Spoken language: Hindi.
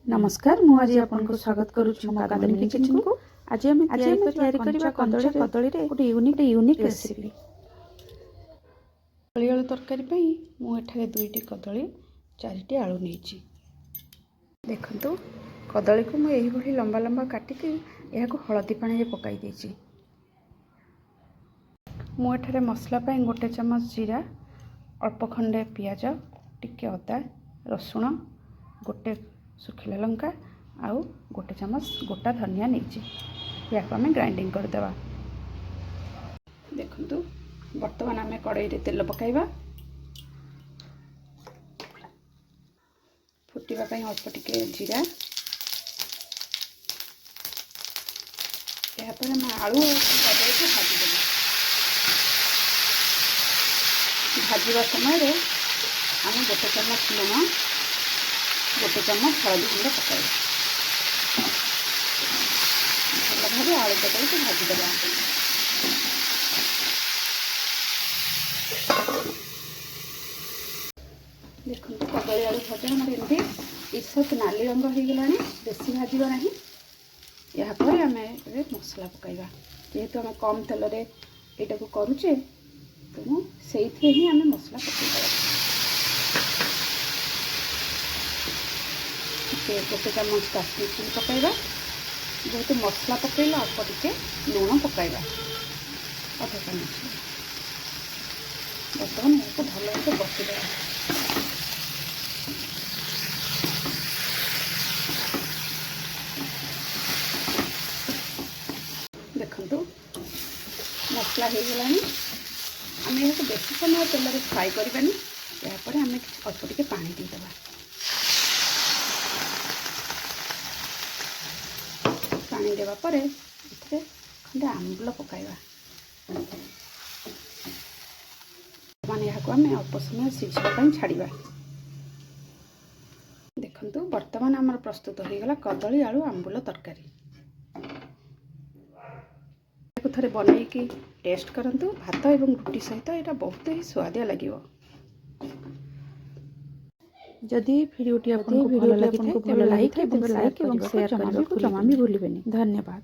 नमस्कार मु आज आपनको स्वागत करूछु कादम्बिनी किचन को। आज हम तैयारी करबा कदली रे गोटे यूनिक रेसिपी। कदली आलू तरकारी पई मु एठारे दुईटी कदली चारिटी आलू नेछि। देखंतु कदली को मु एही भली लंबा लंबा काटिकी एहाको हळदी पानी रे पकाई देछि। मु एठारे मसला पई गोटे चम्मच जीरा, अल्प खंडे पियाज, टिके अदा, रसुण, गोटे सुखिला लंका आउ गोटे चम्मच गोटा धनिया नहीं या आम ग्राइंडिंग करदेवा। देखु बर्तमान आम कड़ाई रे तेल पकाइबा। फुटिबा पई अल्प टिके जीरा, या पर हम आलू कदली को भाजीदेवा। भाजवा समय रे आम गोटे चम्मच लुण, गोटे चम्मच हल्दी गुंड पकाई भल भाव आलू कदली को भाजीदेवा। देखो कदली आलू भजा हमारे एमती ईसत नाली रंग हो गला, बेसी भाजवा ना। यापर आम मसला पकाइबा। जेहेतु आम कम तेल रे एटा को करुचे तेणु से ही आम मसला पकाइबा। गोटे चम्मच काश्मीर चिली पकाइबा। जेहेतु मसला पकईला अल्प टिके लुण पकाइबा अधा चामच। बर्तमान यहाँ भल से बसीदेवा। देखु मसला हो गला। आम यहाँ बेसी समय तेल रे फ्राए करबानी। यापर आम अल्प टिके पानी देदेवा। पानी देवा परे इथे खंडे आंबुल पकाइबा। माने यहाँ आम अल्प समय सिझा छाड़िबा। देखंतु वर्तमान आमर प्रस्तुत हो गला कदली आलू आंबुल तरकारी। थरे बनईकी टेस्ट करंतु। भात एवं रुटी सहित यहाँ बहुत ही स्वादिया लगिवो। जदि वीडियोटी आपको भल लगी तेबे लाइक एवं शेयर करने को जमा भी भूलिबेनी। धन्यवाद।